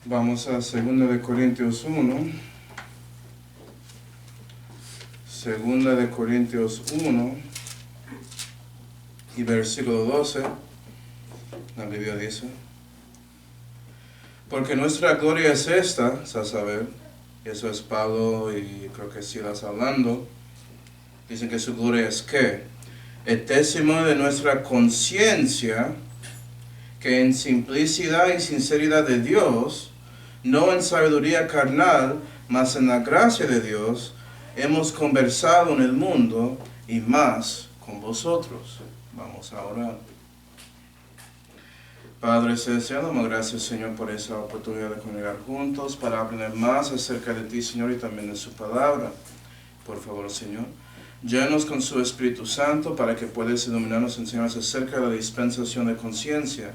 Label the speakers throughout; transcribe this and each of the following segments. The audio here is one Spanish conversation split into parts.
Speaker 1: Vamos a 2 de Corintios 1. 2 de Corintios 1 y versículo 12. La Biblia dice: porque nuestra gloria es esta, a saber, y eso es Pablo y creo que Silas hablando. Dicen que su gloria es ¿qué? El testimonio de nuestra conciencia, que en simplicidad y sinceridad de Dios, no en sabiduría carnal, mas en la gracia de Dios, hemos conversado en el mundo y más con vosotros. Vamos a orar. Padre celestial, damos gracias, Señor, por esa oportunidad de congregar juntos para aprender más acerca de ti, Señor, y también de su palabra. Por favor, Señor, llénanos con su Espíritu Santo para que puedas iluminarnos y enseñarnos acerca de la dispensación de conciencia.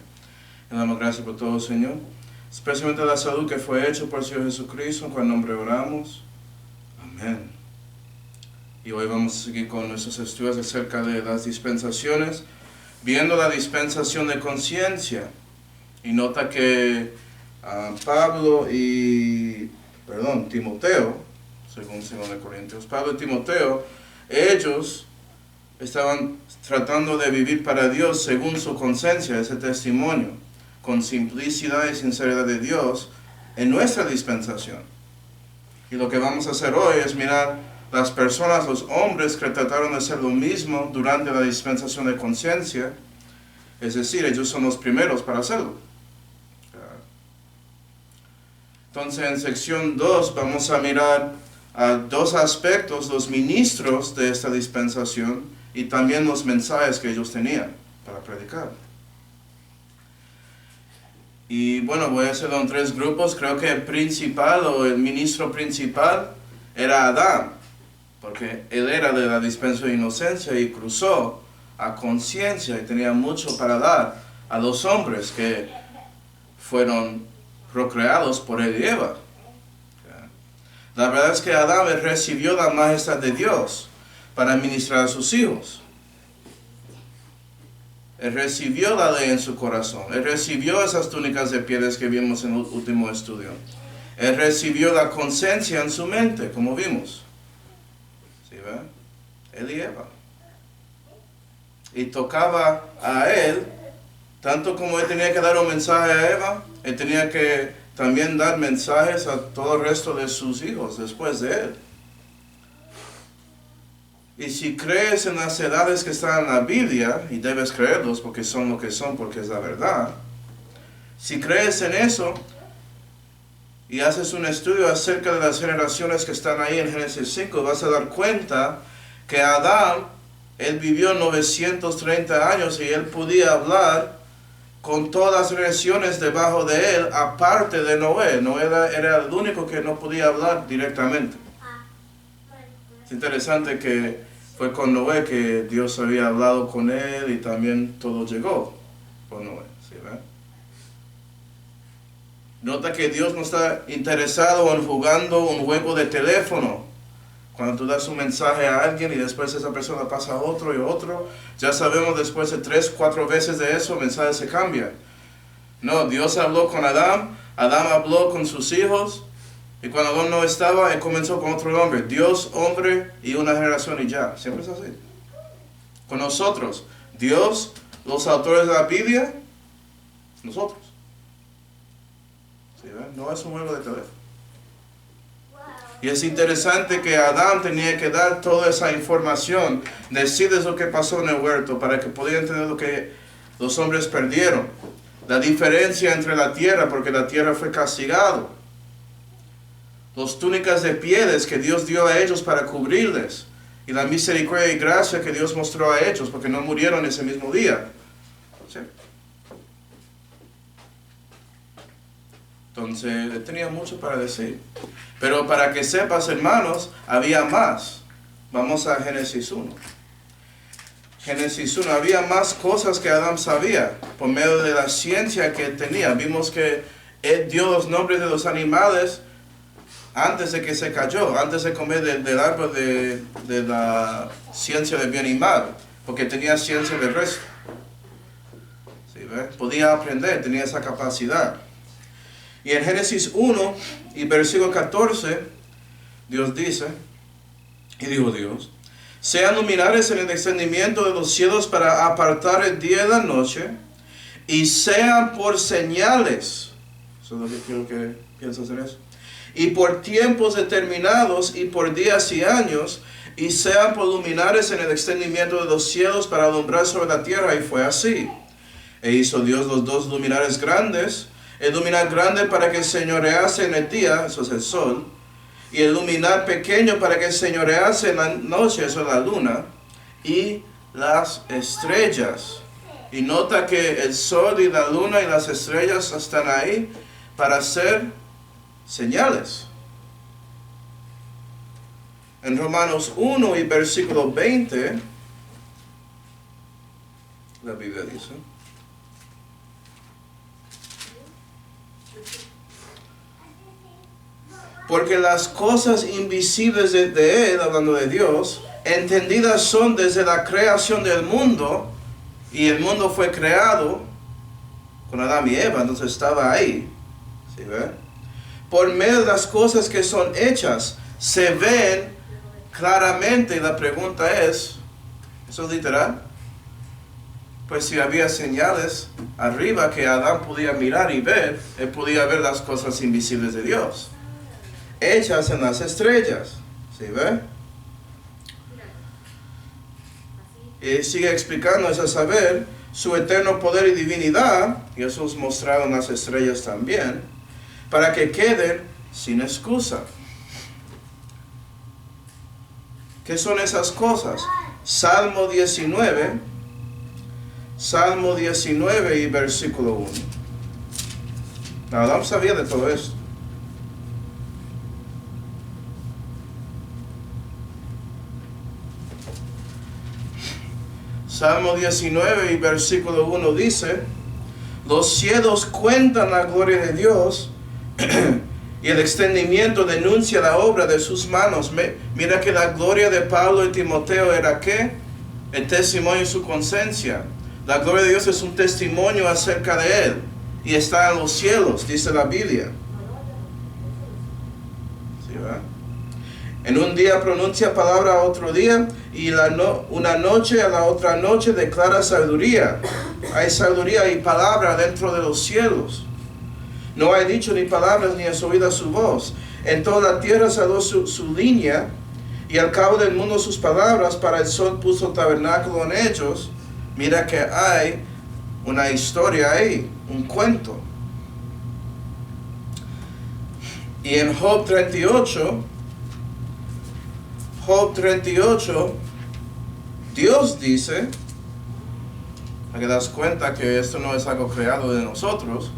Speaker 1: Le damos gracias por todo, Señor, especialmente la salud que fue hecha por el Señor Jesucristo, en cuyo nombre oramos. Amén. Y hoy vamos a seguir con nuestros estudios acerca de las dispensaciones, viendo la dispensación de conciencia. Y nota que Timoteo, según 2 de Corintios, Pablo y Timoteo, ellos estaban tratando de vivir para Dios según su conciencia, ese testimonio, con simplicidad y sinceridad de Dios en nuestra dispensación. Y lo que vamos a hacer hoy es mirar las personas, los hombres que trataron de hacer lo mismo durante la dispensación de conciencia, es decir, ellos son los primeros para hacerlo. Entonces, en sección 2 vamos a mirar dos aspectos, los ministros de esta dispensación y también los mensajes que ellos tenían para predicar. Y bueno, voy a hacerlo en 3 grupos. Creo que el principal o el ministro principal era Adán, porque él era de la dispensación de inocencia y cruzó a conciencia y tenía mucho para dar a los hombres que fueron procreados por él y Eva. La verdad es que Adán recibió la majestad de Dios para ministrar a sus hijos. Él recibió la ley en su corazón. Él recibió esas túnicas de pieles que vimos en el último estudio. Él recibió la conciencia en su mente, como vimos. ¿Sí ven? Él y Eva. Y tocaba a él, tanto como él tenía que dar un mensaje a Eva, él tenía que también dar mensajes a todo el resto de sus hijos después de él. Y si crees en las edades que están en la Biblia, y debes creerlos porque son lo que son, porque es la verdad, si crees en eso y haces un estudio acerca de las generaciones que están ahí en Génesis 5, vas a dar cuenta que Adán, él vivió 930 años y él podía hablar con todas las generaciones debajo de él, aparte de Noé. Noé era el único que no podía hablar directamente. Es interesante que fue con Noé que Dios había hablado con él y también todo llegó con Noé. ¿Sí ven? Nota que Dios no está interesado en jugando un juego de teléfono. Cuando tú das un mensaje a alguien y después esa persona pasa a otro y otro, ya sabemos después de 3, 4 veces de eso, el mensaje se cambia. No, Dios habló con Adán, Adán habló con sus hijos, y cuando Adán no estaba, él comenzó con otro hombre. Dios, hombre y una generación y ya. Siempre es así. Con nosotros, Dios, los autores de la Biblia, nosotros. ¿Sí ven? No es un juego de teléfono. Y es interesante que Adán tenía que dar toda esa información, decirles lo que pasó en el huerto, para que pudieran entender lo que los hombres perdieron. La diferencia entre la tierra, porque la tierra fue castigado. Las túnicas de pieles que Dios dio a ellos para cubrirles. Y la misericordia y gracia que Dios mostró a ellos, porque no murieron ese mismo día. ¿Sí? Entonces, él tenía mucho para decir. Pero para que sepas, hermanos, había más. Vamos a Génesis 1. Génesis 1, había más cosas que Adán sabía por medio de la ciencia que él tenía. Vimos que él dio los nombres de los animales antes de que se cayó, antes de comer del árbol de la ciencia del bien y mal, porque tenía ciencia del resto. ¿Sí, ve? Podía aprender, tenía esa capacidad. Y en Génesis 1 y versículo 14, Dios dice, y dijo Dios, sean luminares en el extendimiento de los cielos para apartar el día de la noche, y sean por señales. Eso es lo que quiero que pienses en eso. Y por tiempos determinados y por días y años, y sean por luminares en el extendimiento de los cielos para alumbrar sobre la tierra. Y fue así. E hizo Dios los dos luminares grandes, el luminar grande para que señorease en el día, eso es el sol, y el luminar pequeño para que señorease en la noche, eso es la luna, y las estrellas. Y nota que el sol y la luna y las estrellas están ahí para hacer señales. En Romanos 1 y versículo 20, la Biblia dice, porque las cosas invisibles de Él, hablando de Dios, entendidas son desde la creación del mundo, y el mundo fue creado con Adán y Eva, entonces estaba ahí, ¿sí ve? Por medio de las cosas que son hechas, se ven claramente, y la pregunta es, ¿eso es literal? Pues si había señales arriba que Adán podía mirar y ver, él podía ver las cosas invisibles de Dios, hechas en las estrellas, ¿sí ve? Y sigue explicando, es a saber, su eterno poder y divinidad, y eso es mostrado en las estrellas también, para que queden sin excusa. ¿Qué son esas cosas? Salmo 19 y versículo 1. Adán sabía de todo esto. Salmo 19 y versículo 1 dice, los cielos cuentan la gloria de Dios y el extendimiento denuncia la obra de sus manos. Mira que la gloria de Pablo y Timoteo era ¿qué? El testimonio y su conciencia. La gloria de Dios es un testimonio acerca de Él y está en los cielos, dice la Biblia. ¿Sí, verdad? En un día pronuncia palabra a otro día, y una noche a la otra noche declara sabiduría. Hay sabiduría y palabra dentro de los cielos. No hay dicho ni palabras, ni es oída su voz. En toda la tierra salió su línea, y al cabo del mundo sus palabras. Para el sol puso tabernáculo en ellos. Mira que hay una historia ahí, un cuento. Y en Job 38, Dios dice, para que das cuenta que esto no es algo creado de nosotros,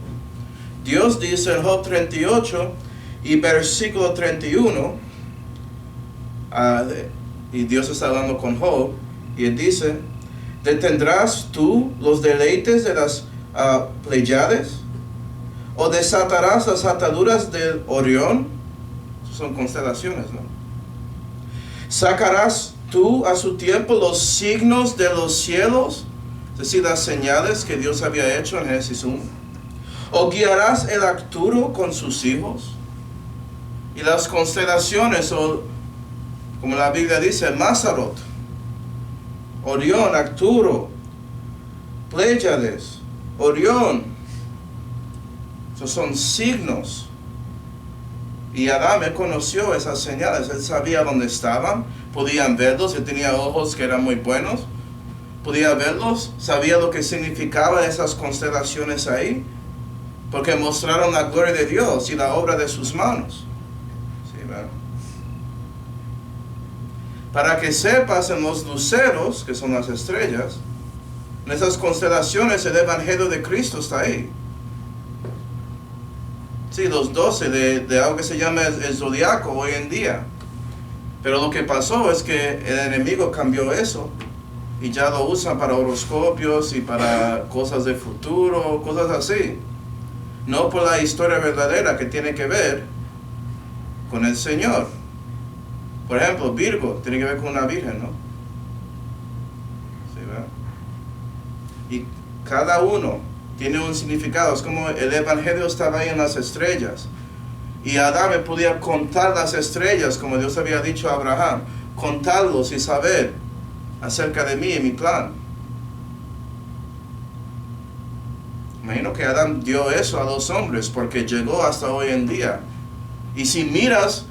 Speaker 1: Dios dice en Job 38 y versículo 31, y Dios está hablando con Job, y él dice, ¿detendrás tú los deleites de las Pleiades? ¿O desatarás las ataduras del Orión? Son constelaciones, ¿no? ¿Sacarás tú a su tiempo los signos de los cielos? Es decir, las señales que Dios había hecho en Génesis 1. ¿O guiarás el Arturo con sus hijos? Y las constelaciones, o como la Biblia dice, Mazarot, Orión, Arturo, Pléyades, Orión. Esos son signos. Y Adán conoció esas señales. Él sabía dónde estaban, podían verlos. Él tenía ojos que eran muy buenos, podía verlos, sabía lo que significaban esas constelaciones ahí, porque mostraron la gloria de Dios y la obra de sus manos. ¿Sí, verdad? Para que sepas, en los luceros, que son las estrellas, en esas constelaciones el Evangelio de Cristo está ahí. Sí, los 12 de algo que se llama el zodiaco hoy en día. Pero lo que pasó es que el enemigo cambió eso y ya lo usan para horoscopios y para cosas de futuro, cosas así. No por la historia verdadera que tiene que ver con el Señor. Por ejemplo, Virgo tiene que ver con una virgen, ¿no? ¿Sí, verdad? Y cada uno tiene un significado. Es como el evangelio estaba ahí en las estrellas. Y Adán podía contar las estrellas, como Dios había dicho a Abraham. Contarlos y saber acerca de mí y mi plan. Imagino que Adán dio eso a los hombres porque llegó hasta hoy en día. Y si miras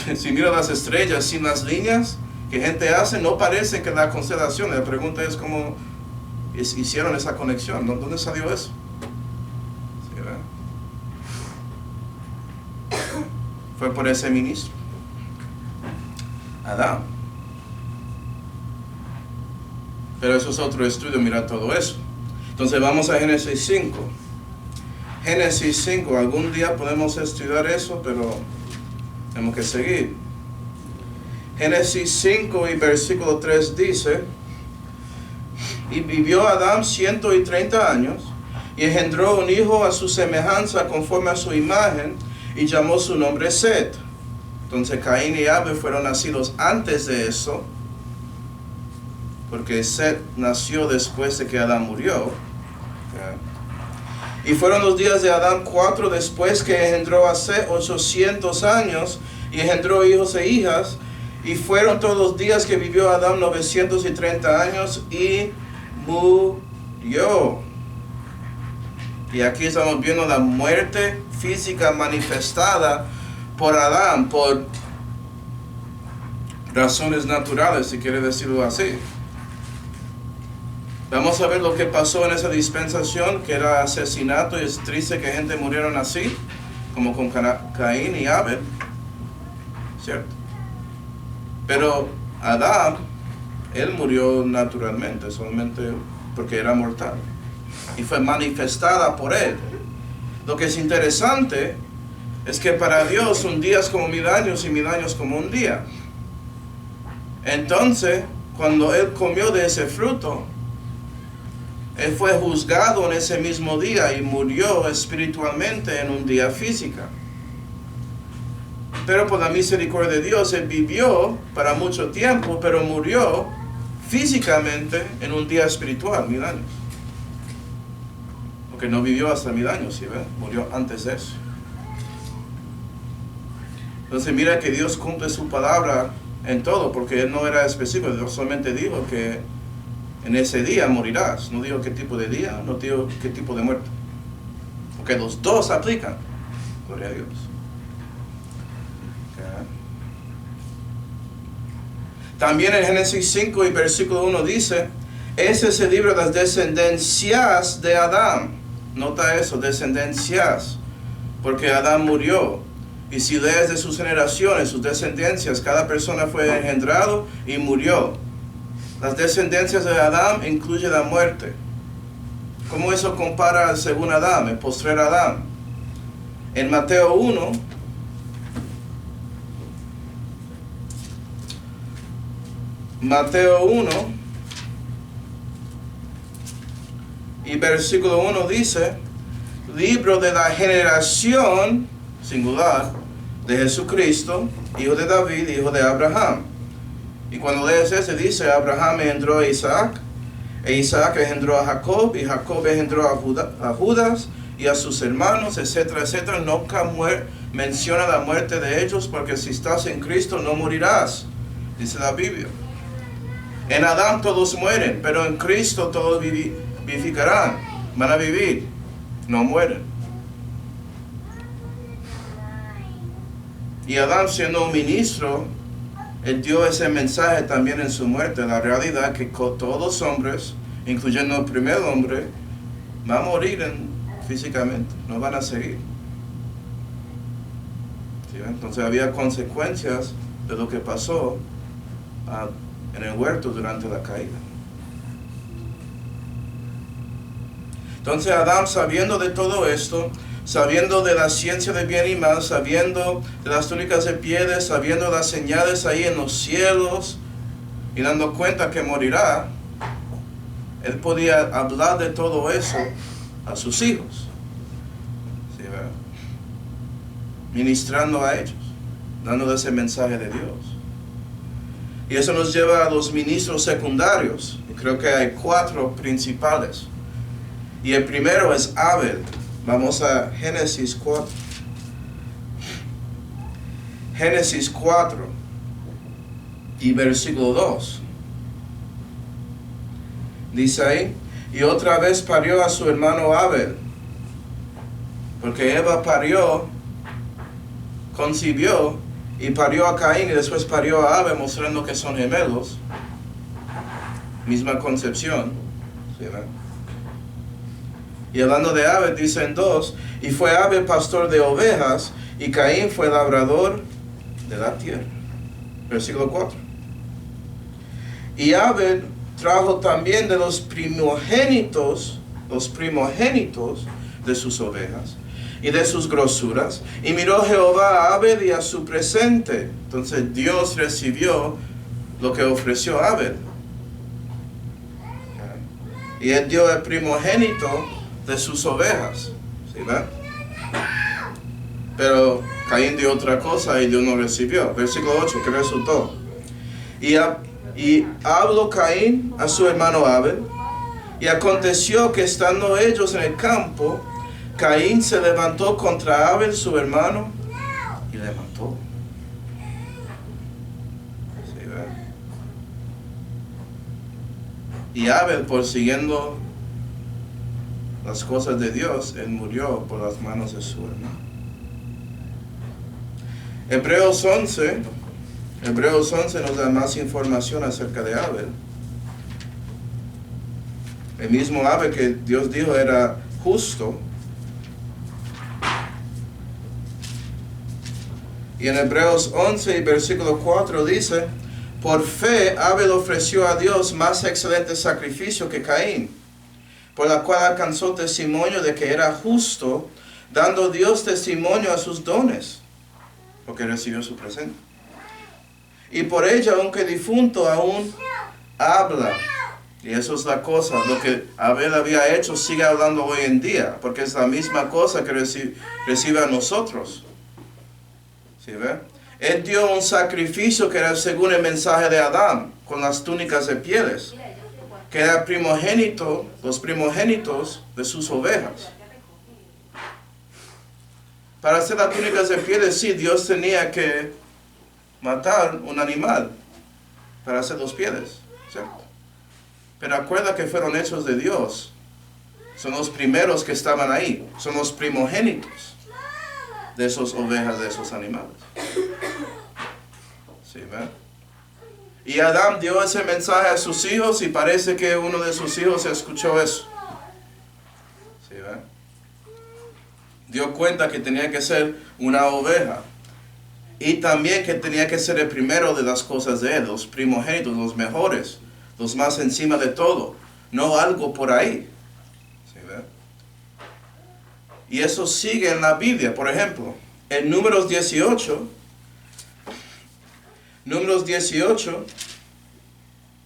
Speaker 1: las estrellas sin las líneas que gente hace, no parece que la constelación. La pregunta es cómo hicieron esa conexión. ¿Dónde salió eso? ¿Sí, verdad? Fue por ese ministro, Adán. Pero eso es otro estudio, mirar todo eso. Entonces vamos a Génesis 5. Génesis 5, algún día podemos estudiar eso, pero tenemos que seguir. Génesis 5 y versículo 3 dice: y vivió Adán 130 años, y engendró un hijo a su semejanza conforme a su imagen, y llamó su nombre Set. Entonces Caín y Abel fueron nacidos antes de eso, porque Set nació después de que Adán murió. Y fueron los días de Adán 4 después que engendró a Set 800 años, y engendró hijos e hijas. Y fueron todos los días que vivió Adán 930 años y murió. Y aquí estamos viendo la muerte física manifestada por Adán, por razones naturales, si quiere decirlo así. Vamos a ver lo que pasó en esa dispensación, que era asesinato, y es triste que gente murieron así, como con Caín y Abel, ¿cierto? Pero Adán, él murió naturalmente, solamente porque era mortal, y fue manifestada por él. Lo que es interesante es que para Dios un día es como 1000 años y 1000 años como un día. Entonces, cuando él comió de ese fruto, él fue juzgado en ese mismo día y murió espiritualmente en un día físico. Pero por la misericordia de Dios, él vivió para mucho tiempo, pero murió físicamente en un día espiritual, 1000 años. Porque no vivió hasta 1000 años, ¿sí ven? Murió antes de eso. Entonces mira que Dios cumple su palabra en todo, porque Él no era específico. Dios solamente dijo que en ese día morirás. No dijo qué tipo de día, no dijo qué tipo de muerte. Porque los dos aplican. Gloria a Dios. Okay. También en Génesis 5 y versículo 1 dice: ese es el libro de las descendencias de Adán. Nota eso, descendencias. Porque Adán murió. Y si lees de sus generaciones, sus descendencias, cada persona fue engendrado y murió. Las descendencias de Adán incluyen la muerte. ¿Cómo eso compara al segundo Adán, el postrer Adán? En Mateo 1, y versículo 1 dice: libro de la generación singular de Jesucristo, hijo de David, hijo de Abraham. Y cuando lees ese dice: Abraham engendró a Isaac, e Isaac engendró a Jacob, y Jacob engendró a Judas y a sus hermanos, etcétera, etcétera. Nunca menciona la muerte de ellos, porque si estás en Cristo no morirás, dice la Biblia. En Adán todos mueren, pero en Cristo todos vivificarán, van a vivir, no mueren. Y Adán, siendo un ministro, él dio ese mensaje también en su muerte. La realidad que todos los hombres, incluyendo el primer hombre, van a morir físicamente, no van a seguir. ¿Sí? Entonces había consecuencias de lo que pasó en el huerto durante la caída. Entonces Adán, sabiendo de todo esto, sabiendo de la ciencia de bien y mal, sabiendo de las túnicas de pieles, sabiendo las señales ahí en los cielos, y dando cuenta que morirá, él podía hablar de todo eso a sus hijos, ¿sí, verdad? Ministrando a ellos, dándoles ese mensaje de Dios. Y eso nos lleva a los ministros secundarios, y creo que hay 4 principales. Y el primero es Abel. Vamos a Génesis 4. Génesis 4 y versículo 2. Dice ahí, y otra vez parió a su hermano Abel, porque Eva parió, concibió y parió a Caín y después parió a Abel, mostrando que son gemelos. Misma concepción. ¿Sí, no? Y hablando de Abel, dicen 2, y fue Abel pastor de ovejas, y Caín fue labrador de la tierra. Versículo 4. Y Abel trajo también de los primogénitos de sus ovejas y de sus grosuras, y miró Jehová a Abel y a su presente. Entonces Dios recibió lo que ofreció Abel. Y él dio el primogénito de sus ovejas. ¿Sí, va? Pero Caín dio otra cosa y Dios no recibió. Versículo 8, ¿qué resultó? Y habló Caín a su hermano Abel, y aconteció que estando ellos en el campo, Caín se levantó contra Abel su hermano y le mató. ¿Sí, ve? Y Abel, por siguiendo las cosas de Dios, él murió por las manos de su hermano. Hebreos 11 nos da más información acerca de Abel. El mismo Abel que Dios dijo era justo. Y en Hebreos 11 y versículo 4 dice, por fe Abel ofreció a Dios más excelente sacrificio que Caín, por la cual alcanzó testimonio de que era justo, dando Dios testimonio a sus dones, porque recibió su presente. Y por ella, aunque difunto, aún habla. Y eso es la cosa, lo que Abel había hecho sigue hablando hoy en día, porque es la misma cosa que recibe a nosotros. ¿Sí ve? Él dio un sacrificio que era según el mensaje de Adán, con las túnicas de pieles, que era primogénito, los primogénitos de sus ovejas. Para hacer las túnicas de pieles, sí, Dios tenía que matar un animal para hacer los pieles, ¿cierto? Pero acuerda que fueron hechos de Dios. Son los primeros que estaban ahí. Son los primogénitos de esas ovejas, de esos animales. ¿Sí, ve? Y Adán dio ese mensaje a sus hijos y parece que uno de sus hijos escuchó eso. ¿Sí, ve? Dio cuenta que tenía que ser una oveja. Y también que tenía que ser el primero de las cosas de él, los primogénitos, los mejores, los más encima de todo, no algo por ahí. ¿Sí, ve? Y eso sigue en la Biblia. Por ejemplo, en Números 18,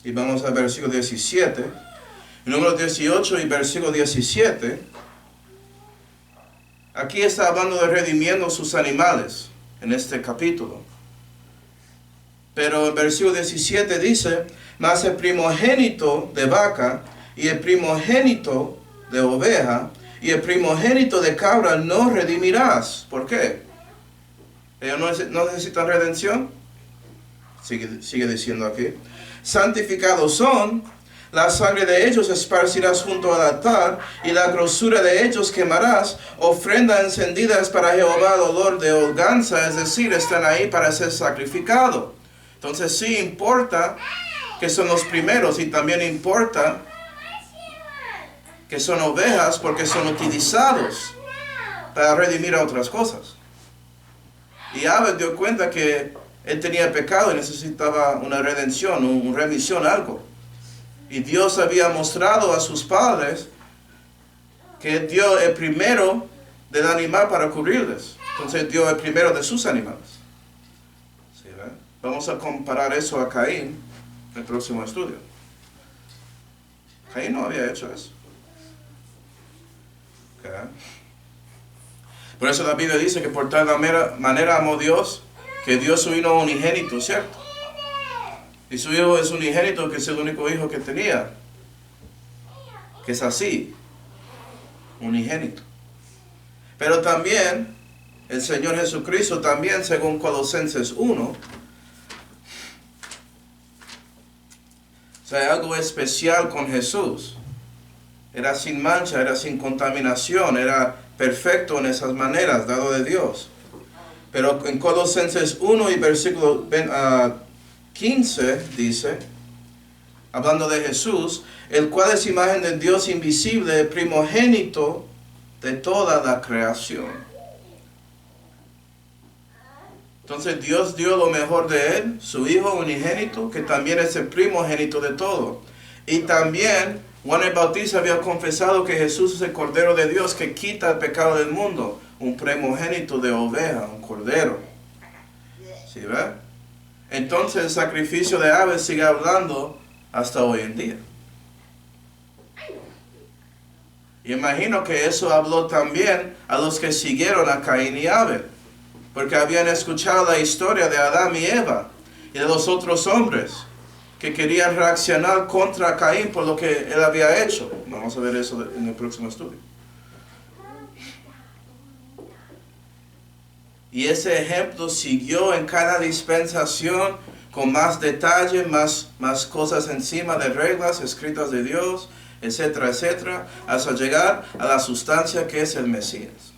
Speaker 1: y vamos al versículo 17, Números 18 y versículo 17, aquí está hablando de redimiendo sus animales en este capítulo. Pero el versículo 17 dice, mas el primogénito de vaca y el primogénito de oveja y el primogénito de cabra no redimirás. ¿Por qué? ¿Ellos no necesitan redención? Sigue diciendo aquí. Santificados son, la sangre de ellos esparcirás junto al altar, y la grosura de ellos quemarás. Ofrenda encendida es para Jehová dolor de holganza, es decir, están ahí para ser sacrificados. Entonces sí importa que son los primeros, y también importa que son ovejas porque son utilizados para redimir a otras cosas. Y Abel dio cuenta que él tenía pecado y necesitaba una redención, una remisión, algo. Y Dios había mostrado a sus padres que dio el primero del animal para cubrirles. Entonces dio el primero de sus animales. ¿Sí, ve? Vamos a comparar eso a Caín en el próximo estudio. Caín no había hecho eso. Okay. Por eso la Biblia dice que por tal manera amó Dios, que dio su hijo unigénito, ¿cierto? Y su hijo es unigénito, que es el único hijo que tenía. Que es así. unigénito. Pero también el Señor Jesucristo, también según Colosenses 1, o sea, algo especial con Jesús. Era sin mancha, era sin contaminación, era perfecto en esas maneras, dado de Dios. Pero en Colosenses 1 y versículo 15 dice, hablando de Jesús, el cual es imagen del Dios invisible, primogénito de toda la creación. Entonces Dios dio lo mejor de Él, su Hijo unigénito, que también es el primogénito de todo. Y también Juan el Bautista había confesado que Jesús es el Cordero de Dios que quita el pecado del mundo. Un primogénito de oveja, un cordero. ¿Sí ve? Entonces el sacrificio de Abel sigue hablando hasta hoy en día. Y imagino que eso habló también a los que siguieron a Caín y Abel, porque habían escuchado la historia de Adán y Eva y de los otros hombres que querían reaccionar contra Caín por lo que él había hecho. Vamos a ver eso en el próximo estudio. Y ese ejemplo siguió en cada dispensación con más detalle, más cosas encima de reglas escritas de Dios, etcétera, etcétera, hasta llegar a la sustancia que es el Mesías.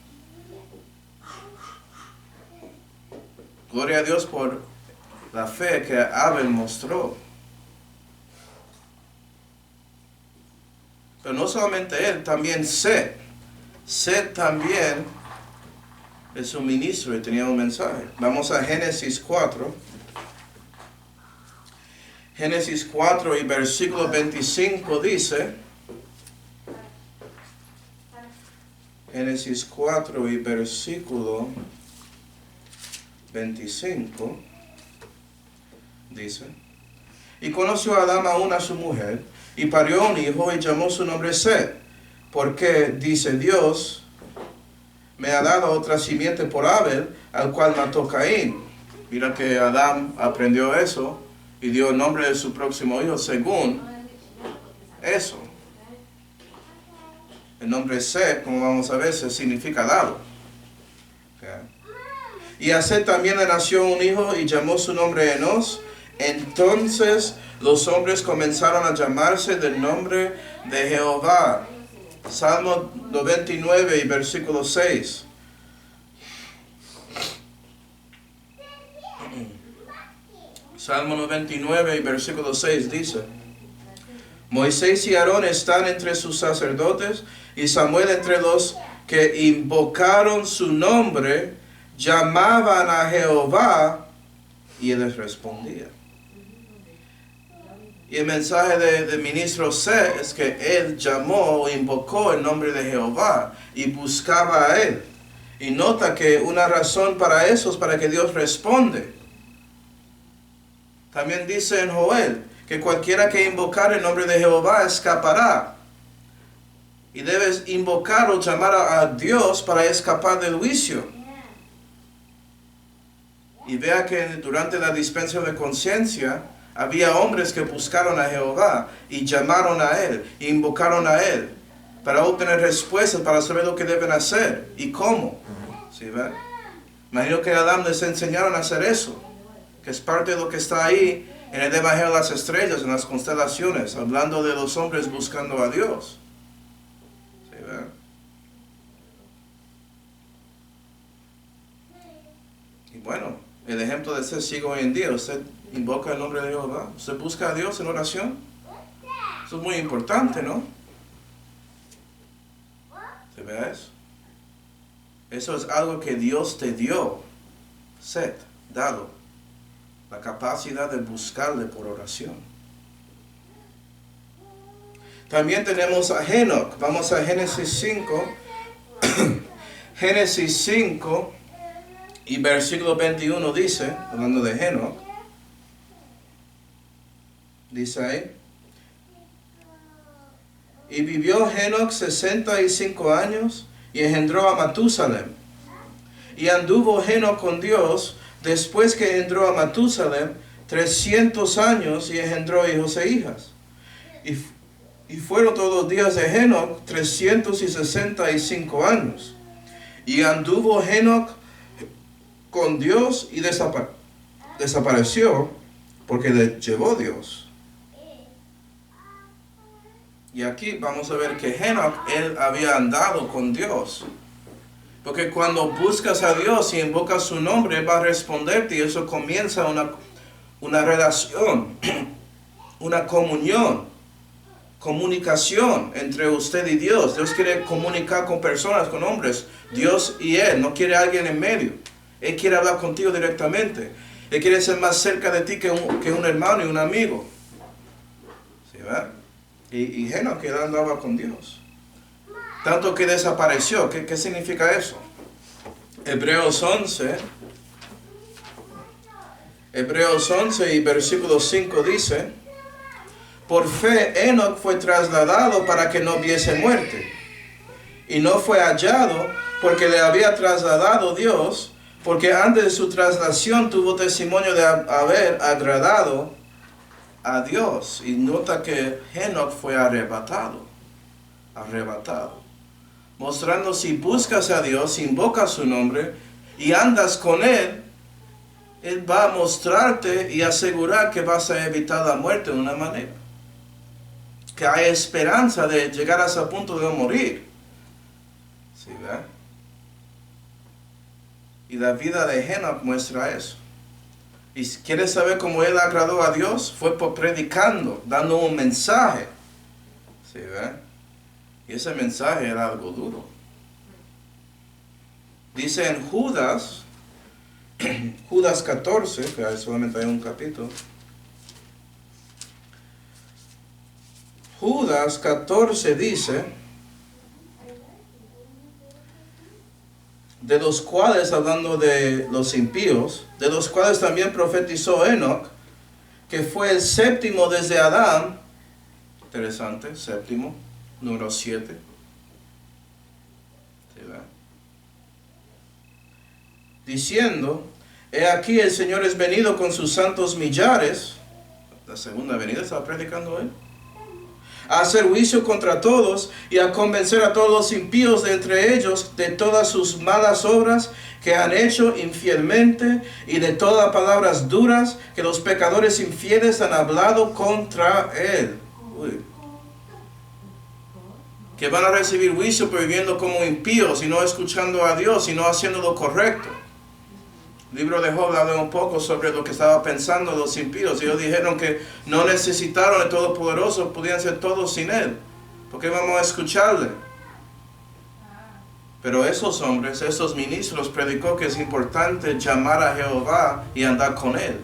Speaker 1: Gloria a Dios por la fe que Abel mostró. Pero no solamente él, también Set. Set también es un ministro y tenía un mensaje. Vamos a Génesis 4. Génesis 4 y versículo 25 dice, Génesis 4 y versículo 25 dice, y conoció Adán aún a su mujer, y parió un hijo y llamó su nombre Set, porque, dice Dios, me ha dado otra simiente por Abel, al cual mató Caín. Mira que Adán aprendió eso y dio el nombre de su próximo hijo según eso. El nombre Set, como vamos a ver, significa dado. Okay. Y a Set también le nació un hijo y llamó su nombre Enos. Entonces los hombres comenzaron a llamarse del nombre de Jehová. Salmo 99 y versículo 6. Salmo 99 y versículo 6 dice, Moisés y Aarón están entre sus sacerdotes, y Samuel entre los que invocaron su nombre, llamaban a Jehová, y él les respondía. Y el mensaje del ministro Set es que él llamó o invocó el nombre de Jehová y buscaba a él. Y nota que una razón para eso es para que Dios responde. También dice en Joel que cualquiera que invocar el nombre de Jehová escapará. Y debes invocar o llamar a Dios para escapar del juicio. Y vea que durante la dispensación de conciencia había hombres que buscaron a Jehová y llamaron a Él, e invocaron a Él para obtener respuestas, para saber lo que deben hacer y cómo. ¿Sí ven? Imagino que a Adán les enseñaron a hacer eso, que es parte de lo que está ahí en el Evangelio de las Estrellas, en las constelaciones, hablando de los hombres buscando a Dios. ¿Sí ven? Y bueno, el ejemplo de ser ciego hoy en día, usted invoca el nombre de Jehová, usted busca a Dios en oración. Eso es muy importante, ¿no? ¿Se ve eso? Eso es algo que Dios te dio, Set, dado, la capacidad de buscarle por oración. También tenemos a Enoch. Vamos a Génesis 5. Génesis 5 y versículo 21 dice, hablando de Enoch, dice ahí, y vivió Enoch 65 años y engendró a Matusalem. Y anduvo Enoch con Dios después que engendró a Matusalem 300 años y engendró hijos e hijas. Y fueron todos los días de Enoc 365 años. Y anduvo Enoc con Dios y desapareció porque le llevó Dios. Y aquí vamos a ver que Enoc, él había andado con Dios. Porque cuando buscas a Dios y invocas su nombre, Él va a responderte y eso comienza una relación, una comunicación entre usted y Dios. Dios quiere comunicar con personas, con hombres, Dios y Él. No quiere a alguien en medio. Él quiere hablar contigo directamente. Él quiere ser más cerca de ti que un hermano y un amigo. ¿Sí, verdad? Y Enoc él andaba con Dios. Tanto que desapareció. ¿Qué significa eso? Hebreos 11 y versículo 5 dice: por fe Enoc fue trasladado para que no viese muerte, y no fue hallado porque le había trasladado Dios, porque antes de su traslación tuvo testimonio de haber agradado a Dios. Y nota que Enoc fue arrebatado, mostrando si buscas a Dios, si invocas su nombre y andas con Él, Él va a mostrarte y asegurar que vas a evitar la muerte de una manera. Que hay esperanza de llegar a ese punto de no morir. ¿Sí, verdad? Y la vida de Enoc muestra eso. Y si quieres saber cómo él agradó a Dios, fue por predicando, dando un mensaje. ¿Sí, verdad? Y ese mensaje era algo duro. Dice en Judas 14, que solamente hay un capítulo. Judas 14 dice: de los cuales, hablando de los impíos, de los cuales también profetizó Enoc, que fue el séptimo desde Adán. Interesante, séptimo, número 7. ¿Sí, verdad? Diciendo: he aquí el Señor es venido con sus santos millares. La segunda venida estaba predicando él. A hacer juicio contra todos y a convencer a todos los impíos de entre ellos de todas sus malas obras que han hecho infielmente y de todas las palabras duras que los pecadores infieles han hablado contra él. Uy. Que van a recibir juicio por viviendo como impíos y no escuchando a Dios y no haciendo lo correcto. El libro de Job habla un poco sobre lo que estaba pensando los impíos. Ellos dijeron que no necesitaron el Todopoderoso, podían ser todos sin Él. ¿Por qué vamos a escucharle? Pero esos hombres, esos ministros, predicó que es importante llamar a Jehová y andar con Él.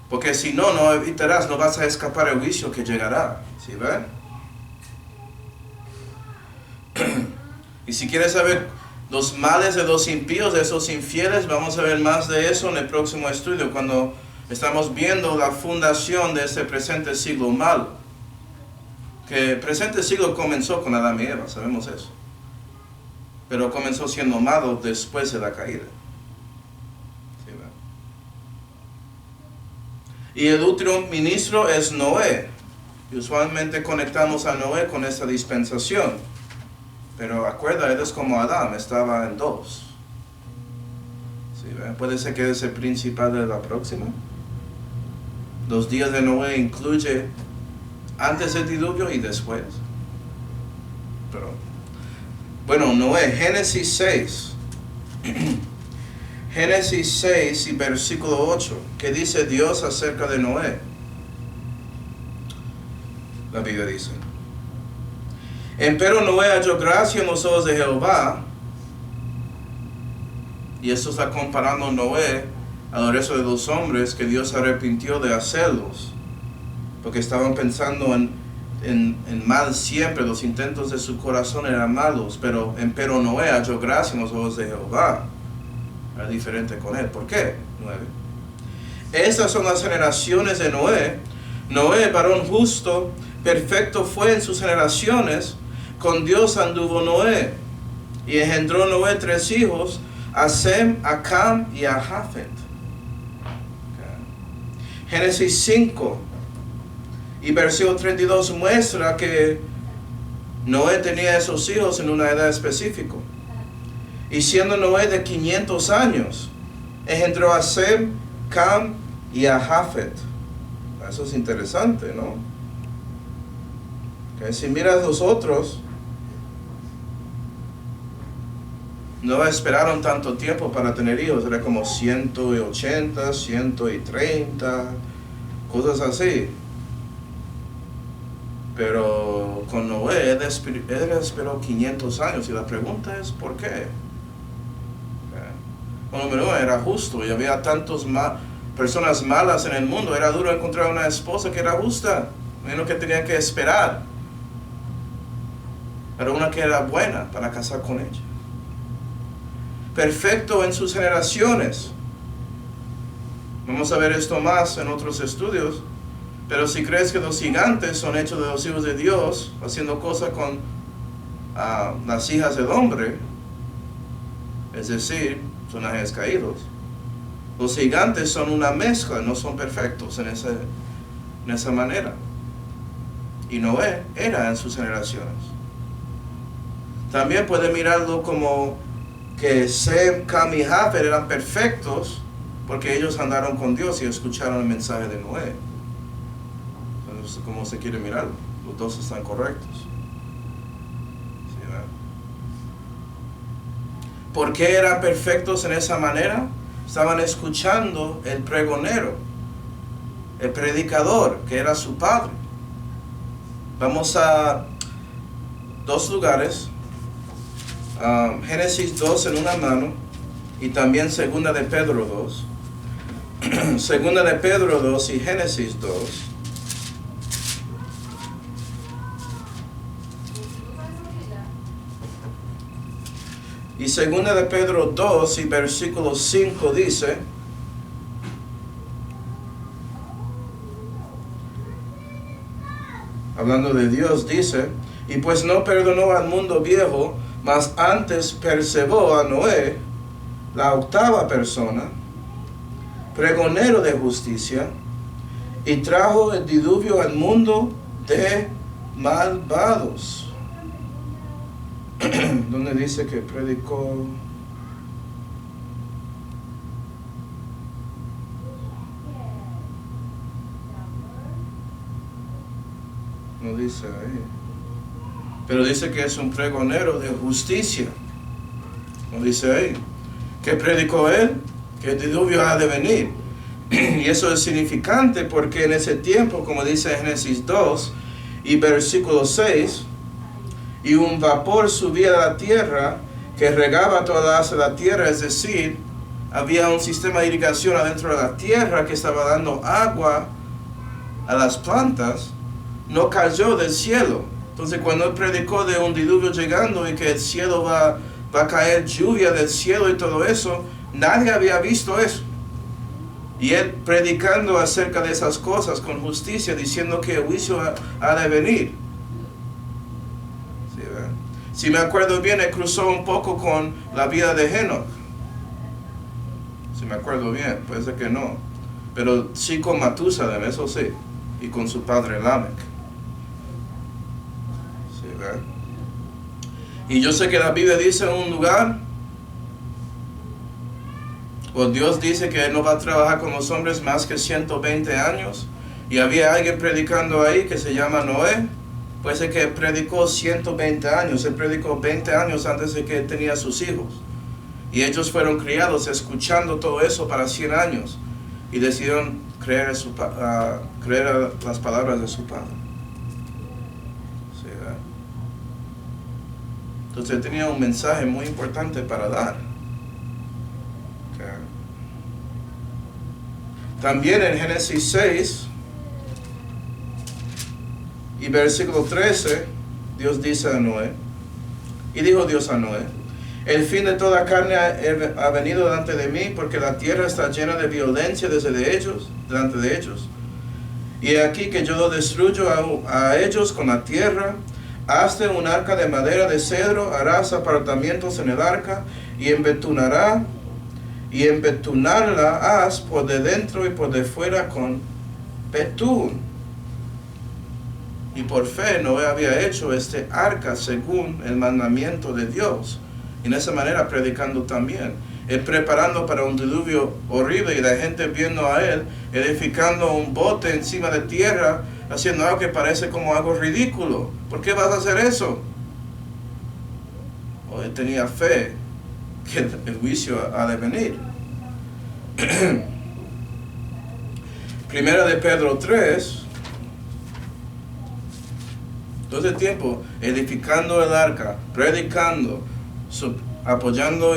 Speaker 1: Porque si no, no evitarás, no vas a escapar el juicio que llegará. ¿Sí ven? Y si quieres saber los males de los impíos, de esos infieles, vamos a ver más de eso en el próximo estudio, cuando estamos viendo la fundación de este presente siglo malo. Que el presente siglo comenzó con Adán y Eva, sabemos eso. Pero comenzó siendo malo después de la caída. ¿Sí, ¿verdad? Y el último ministro es Noé. Y usualmente conectamos a Noé con esta dispensación. Pero acuerda, él es como Adán, estaba en dos. ¿Sí, ¿verdad? Puede ser que es el principal de la próxima. Los días de Noé incluye antes del diluvio y después. Pero, bueno, Noé, Génesis 6. Génesis 6 y versículo 8. ¿Qué dice Dios acerca de Noé? La Biblia dice: empero Noé halló gracia en los ojos de Jehová. Y esto está comparando Noé al resto de los hombres que Dios arrepintió de hacerlos. Porque estaban pensando en mal siempre, los intentos de su corazón eran malos. Pero empero Noé halló gracia en los ojos de Jehová. Era diferente con él. ¿Por qué? 9. Estas son las generaciones de Noé. Noé, varón justo, perfecto fue en sus generaciones. Con Dios anduvo Noé, y engendró Noé 3 hijos, a Sem, a Cam y a Jafet. Okay. Génesis 5 Y versículo 32 muestra que Noé tenía esos hijos en una edad específica. Y siendo Noé de 500 años, engendró a Sem, Cam y a Jafet. Eso es interesante, ¿no? Okay, si miras los otros, no esperaron tanto tiempo para tener hijos. Era como 180, 130, cosas así. Pero con Noé, él esperó 500 años. Y la pregunta es, ¿por qué? Bueno, Noé era justo y había tantas personas malas en el mundo. Era duro encontrar una esposa que era justa. Menos que tenían que esperar. Pero una que era buena para casar con ella. Perfecto en sus generaciones. Vamos a ver esto más en otros estudios. Pero si crees que los gigantes son hechos de los hijos de Dios, haciendo cosas con las hijas del hombre, es decir, son ángeles caídos, los gigantes son una mezcla, no son perfectos en esa manera. Y Noé era en sus generaciones. También puede mirarlo como que Sem, Cam y Jafet eran perfectos porque ellos andaron con Dios y escucharon el mensaje de Noé. Entonces, ¿cómo se quiere mirarlo? Los dos están correctos. ¿Sí, verdad? ¿Por qué eran perfectos en esa manera? Estaban escuchando el pregonero, el predicador, que era su padre. Vamos a dos lugares. Génesis 2 en una mano y también segunda de Pedro 2. Segunda de Pedro 2 y Génesis 2. Y segunda de Pedro 2 y versículo 5 dice: hablando de Dios, dice: y pues no perdonó al mundo viejo, mas antes preservó a Noé, la octava persona, pregonero de justicia, y trajo el diluvio al mundo de malvados. Donde dice que predicó. No dice ahí. Pero dice que es un pregonero de justicia. No dice ahí. ¿Qué predicó él? Que el diluvio ha de venir. Y eso es significante porque en ese tiempo, como dice Génesis 2 y versículo 6, y un vapor subía de la tierra que regaba toda la haz de la tierra, es decir, había un sistema de irrigación adentro de la tierra que estaba dando agua a las plantas, no cayó del cielo. Entonces cuando él predicó de un diluvio llegando y que el cielo va a caer lluvia del cielo y todo eso, nadie había visto eso. Y él predicando acerca de esas cosas con justicia, diciendo que el juicio ha de venir. Si me acuerdo bien, él cruzó un poco con la vida de Enoch. Si me acuerdo bien, puede ser que no. Pero sí con Matusalem, eso sí. Y con su padre Lamech. ¿Sí, verdad? Y yo sé que la Biblia dice en un lugar, o Dios dice que Él no va a trabajar con los hombres más que 120 años. Y había alguien predicando ahí que se llama Noé. Puede ser que predicó 120 años. Él predicó 20 años antes de que tenía sus hijos. Y ellos fueron criados escuchando todo eso para 100 años. Y decidieron creer las palabras de su padre. ¿Sí, verdad? Entonces tenía un mensaje muy importante para dar. Okay. También en Génesis 6 y versículo 13, Dios dice a Noé, y dijo Dios a Noé: el fin de toda carne ha venido delante de mí, porque la tierra está llena de violencia delante de ellos. Y aquí que yo lo destruyo a ellos con la tierra. Hazte un arca de madera de cedro, harás apartamentos en el arca, y embetunarla haz por de dentro y por de fuera con betún. Y por fe Noé había hecho este arca según el mandamiento de Dios. Y de esa manera predicando también. Él preparando para un diluvio horrible y la gente viendo a él edificando un bote encima de tierra, haciendo algo que parece como algo ridículo. ¿Por qué vas a hacer eso? O él tenía fe que el juicio ha de venir. Primera de Pedro 3. Todo el tiempo edificando el arca, predicando, apoyando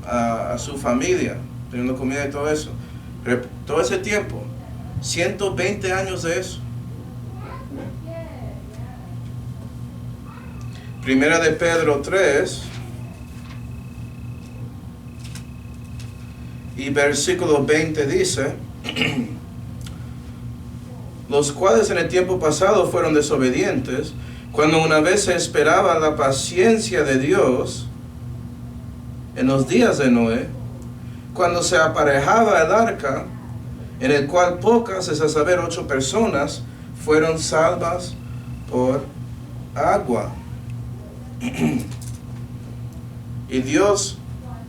Speaker 1: a su familia, teniendo comida y todo eso. Todo ese tiempo, 120 años de eso. Primera de Pedro 3 y versículo 20 dice: los cuales en el tiempo pasado fueron desobedientes, cuando una vez se esperaba la paciencia de Dios en los días de Noé, cuando se aparejaba el arca, en el cual pocas, es a saber 8 personas, fueron salvas por agua. Y Dios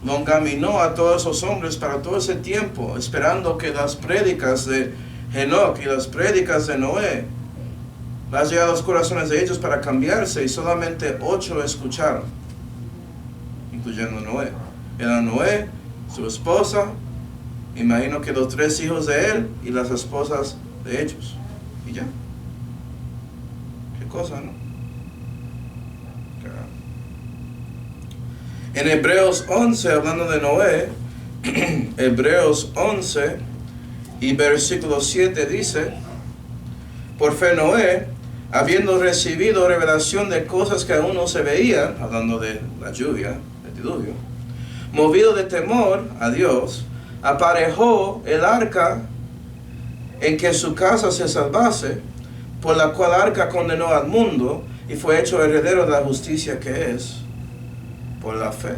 Speaker 1: longaminó a todos esos hombres para todo ese tiempo, esperando que las prédicas de Enoch y las prédicas de Noé las llegaron a los corazones de ellos para cambiarse, y solamente 8 escucharon, incluyendo Noé. Era Noé, su esposa, imagino que los 3 hijos de él y las esposas de ellos. Y ya. Qué cosa, ¿no? En Hebreos 11, hablando de Noé, Hebreos 11 y versículo 7 dice: por fe Noé, habiendo recibido revelación de cosas que aún no se veían, hablando de la lluvia, el diluvio, movido de temor a Dios, aparejó el arca en que su casa se salvase, por la cual arca condenó al mundo y fue hecho heredero de la justicia que es por la fe.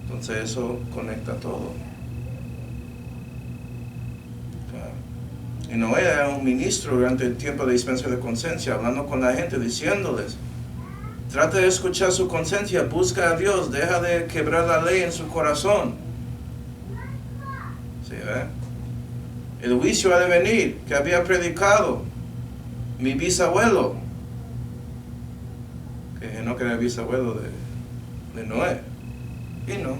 Speaker 1: Entonces eso conecta todo. Y Noé era un ministro durante el tiempo de dispensación de conciencia, hablando con la gente, diciéndoles: trata de escuchar su conciencia, busca a Dios, deja de quebrar la ley en su corazón. ¿Sí, ve? El juicio ha de venir, que había predicado mi bisabuelo, que no era el bisabuelo de Noé, y no.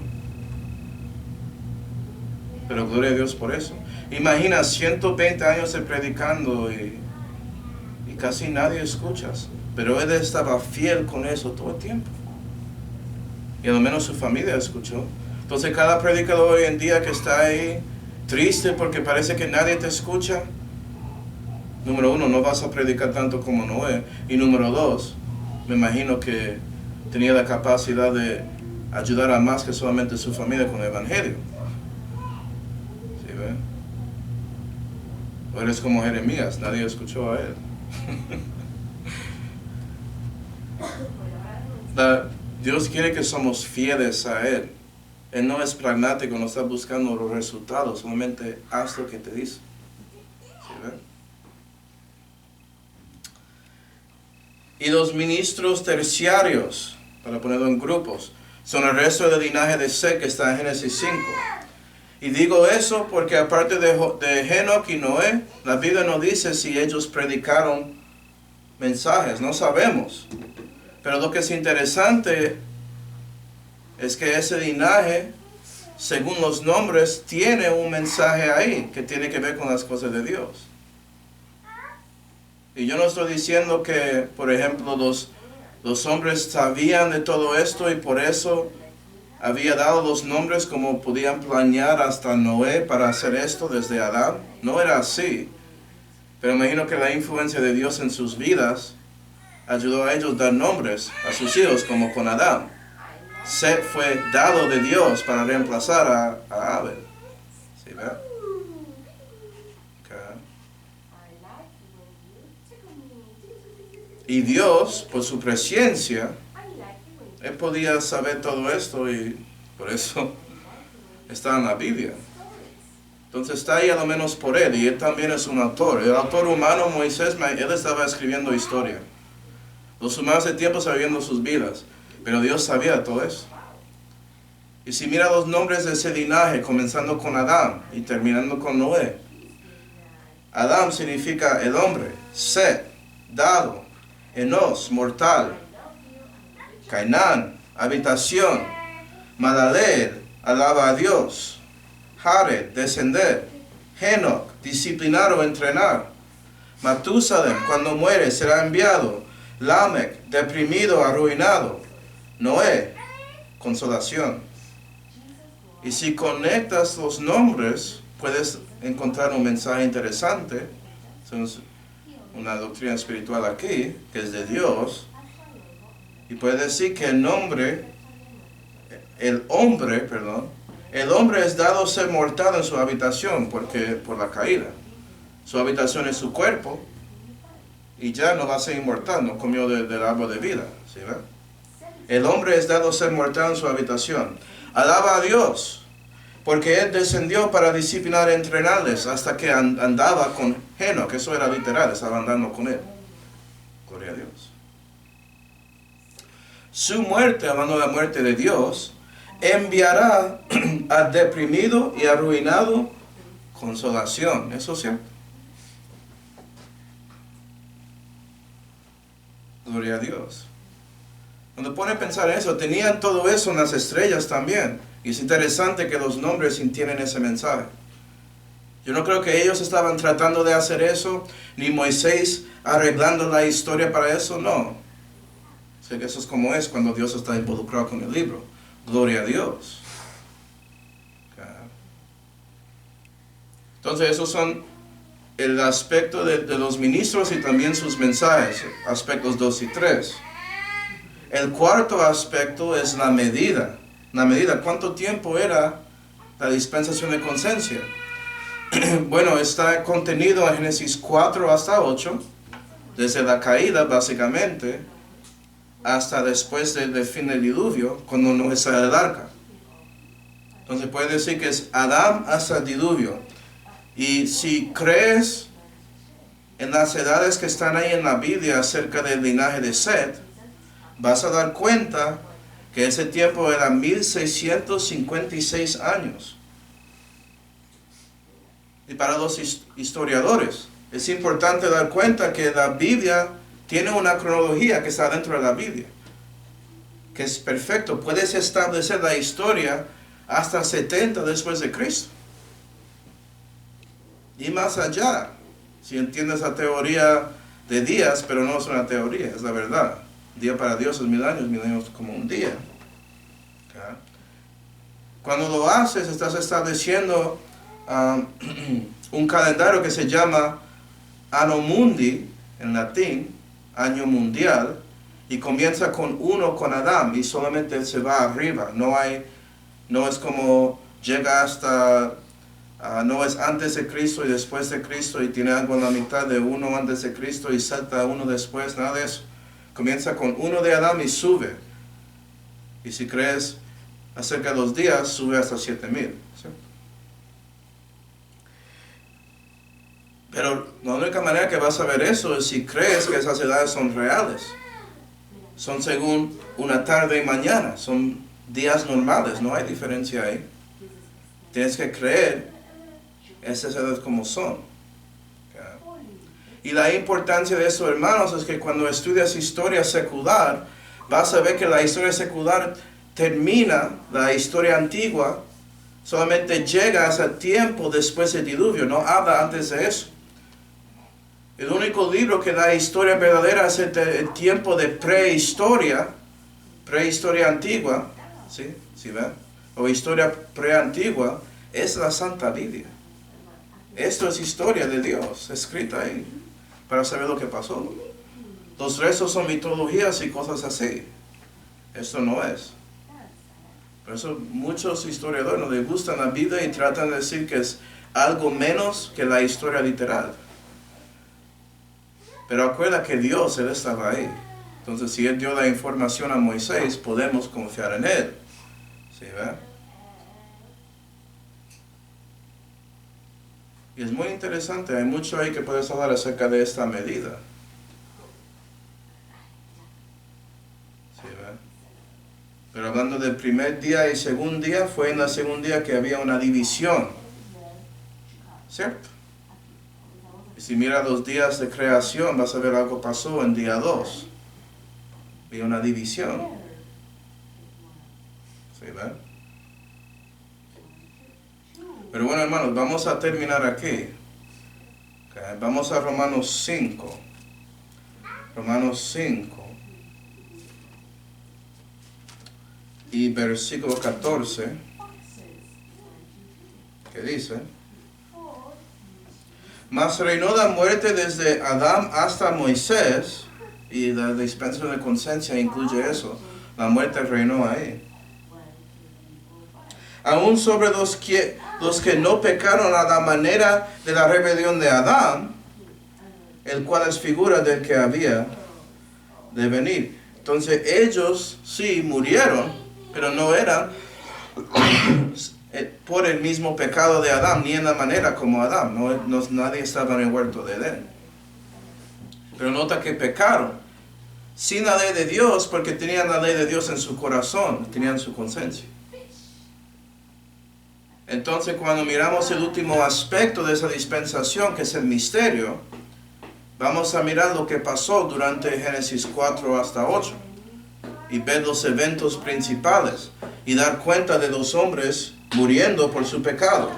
Speaker 1: Pero gloria a Dios por eso. Imagina 120 años de predicando y casi nadie escucha. Pero él estaba fiel con eso todo el tiempo. Y al menos su familia escuchó. Entonces cada predicador hoy en día que está ahí triste porque parece que nadie te escucha, número 1, no vas a predicar tanto como Noé. Y número 2, me imagino que tenía la capacidad de ayudar a más que solamente su familia con el evangelio. ¿Sí, ve? O eres como Jeremías, nadie escuchó a él. Dios quiere que somos fieles a Él. Él no es pragmático, no está buscando los resultados, solamente haz lo que te dice. ¿Sí, ve? Y los ministros terciarios, para ponerlo en grupos, son el resto del linaje de Set que está en Génesis 5. Y digo eso porque aparte de Enoch y Noé, la Biblia no dice si ellos predicaron mensajes, no sabemos. Pero lo que es interesante es que ese linaje, según los nombres, tiene un mensaje ahí que tiene que ver con las cosas de Dios. Y yo no estoy diciendo que, por ejemplo, los hombres sabían de todo esto y por eso había dado los nombres como podían planear hasta Noé para hacer esto desde Adán. No era así. Pero imagino que la influencia de Dios en sus vidas ayudó a ellos a dar nombres a sus hijos, como con Adán. Set fue dado de Dios para reemplazar a Abel. ¿Sí, ve? Okay. Y Dios, por su presencia, Él podía saber todo esto y por eso está en la Biblia. Entonces está ahí a lo menos por él, y él también es un autor. El autor humano, Moisés, él estaba escribiendo historia. Los humanos de tiempo estaban viviendo sus vidas, pero Dios sabía todo eso. Y si mira los nombres de ese linaje, comenzando con Adán y terminando con Noé. Adán significa el hombre, Set, dado, Enos, mortal, Cainán, habitación, Malaleel, alaba a Dios, Jared, descender, Enoch, disciplinar o entrenar, Matusalem, cuando muere será enviado, Lamech, deprimido, arruinado, Noé, consolación. Y si conectas los nombres, puedes encontrar un mensaje interesante. Es una doctrina espiritual aquí, que es de Dios. Y puedes decir que el hombre es dado ser mortal en su habitación por la caída. Su habitación es su cuerpo, y ya no va a ser inmortal, no comió del árbol de vida. ¿Sí, ve? El hombre es dado ser mortal en su habitación. Alaba a Dios, porque Él descendió para disciplinar y entrenarles hasta que andaba con Enoch, eso era literal, estaba andando con Él. Gloria a Dios. Su muerte, hablando de la muerte de Dios, enviará al deprimido y arruinado consolación. ¿Eso es cierto? Gloria a Dios. Cuando pone a pensar eso, tenían todo eso en las estrellas también. Y es interesante que los nombres tienen ese mensaje. Yo no creo que ellos estaban tratando de hacer eso, ni Moisés arreglando la historia para eso, no. Sé que eso es como es cuando Dios está involucrado con el libro. Gloria a Dios. Entonces esos son el aspecto de los ministros y también sus mensajes, aspectos 2 y 3. El cuarto aspecto es la medida. La medida, ¿cuánto tiempo era la dispensación de conciencia? Bueno, está contenido en Génesis 4 hasta 8, desde la caída básicamente, hasta después del fin del diluvio, cuando Noé sale del arca. Entonces puede decir que es Adán hasta el diluvio. Y si crees en las edades que están ahí en la Biblia acerca del linaje de Set, vas a dar cuenta que ese tiempo era 1656 años. Y para los historiadores, es importante dar cuenta que la Biblia tiene una cronología que está dentro de la Biblia, que es perfecto. Puedes establecer la historia hasta 70 después de Cristo. Y más allá, si entiendes la teoría de días, pero no es una teoría, es la verdad. Día para Dios es 1000 años como un día. ¿Okay? Cuando lo haces, estás estableciendo un calendario que se llama Anno Mundi, en latín, año mundial, y comienza con 1 con Adán, y solamente él se va arriba. No es como llega hasta, no es antes de Cristo y después de Cristo, y tiene algo en la mitad de 1 antes de Cristo y salta a 1 después, nada de eso. Comienza con 1 de Adán y sube. Y si crees acerca de los días, sube hasta 7000. ¿Sí? Pero la única manera que vas a ver eso es si crees que esas edades son reales. Son según una tarde y mañana. Son días normales. No hay diferencia ahí. Tienes que creer esas edades como son. Y la importancia de eso, hermanos, es que cuando estudias historia secular, vas a ver que la historia secular termina, la historia antigua, solamente llega hasta el tiempo después del diluvio, no habla antes de eso. El único libro que da historia verdadera es el tiempo de prehistoria antigua, ¿sí? ¿Sí ven? O historia preantigua, es la Santa Biblia. Esto es historia de Dios, escrita ahí, para saber lo que pasó. Los restos son mitologías y cosas así. Esto no es. Por eso muchos historiadores no les gustan la Biblia y tratan de decir que es algo menos que la historia literal. Pero acuerda que Dios, Él estaba ahí. Entonces, si Él dio la información a Moisés, podemos confiar en Él. ¿Sí, ve? Y es muy interesante, hay mucho ahí que puedes hablar acerca de esta medida. Sí, ¿verdad? Pero hablando del primer día y segundo día, fue en la segunda día que había una división. ¿Cierto? Y si mira los días de creación, vas a ver algo pasó en día 2. Había una división. ¿Sí, verdad? Pero bueno, hermanos, vamos a terminar aquí. Okay, vamos a Romanos 5. Romanos 5. Y versículo 14. Que dice: Mas reinó la muerte desde Adán hasta Moisés. Y la dispensación de conciencia incluye eso. La muerte reinó ahí. Aún sobre los que no pecaron a la manera de la rebelión de Adán, el cual es figura del que había de venir. Entonces ellos sí murieron, pero no eran por el mismo pecado de Adán, ni en la manera como Adán. Nadie estaba en el huerto de Edén. Pero nota que pecaron sin la ley de Dios, porque tenían la ley de Dios en su corazón, tenían su conciencia. Entonces, cuando miramos el último aspecto de esa dispensación, que es el misterio, vamos a mirar lo que pasó durante Génesis 4 hasta 8 y ver los eventos principales y dar cuenta de los hombres muriendo por su pecado.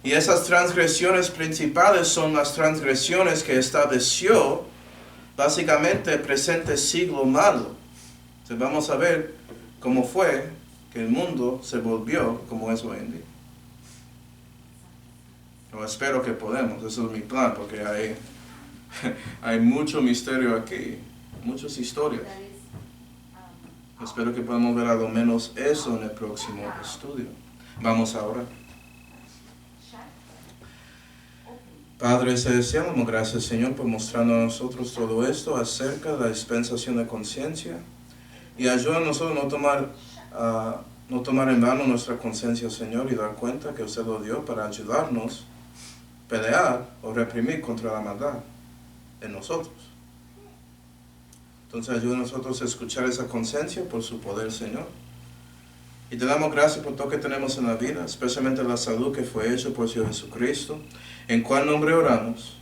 Speaker 1: Y esas transgresiones principales son las transgresiones que estableció básicamente el presente siglo malo. Entonces vamos a ver cómo fue que el mundo se volvió como es hoy en día. Yo espero que podemos, eso es mi plan, porque hay mucho misterio aquí, muchas historias. Espero que podamos ver a lo menos eso en el próximo estudio. Vamos a orar. Padre celestial, damos gracias, Señor, por mostrarnos a nosotros todo esto acerca de la dispensación de conciencia. Y ayuda a nosotros a no tomar en vano nuestra conciencia, Señor, y dar cuenta que usted lo dio para ayudarnos a pelear o reprimir contra la maldad en nosotros. Entonces ayuda a nosotros a escuchar esa conciencia por su poder, Señor. Y te damos gracias por todo que tenemos en la vida, especialmente la salud que fue hecha por Señor Jesucristo, en cual nombre oramos.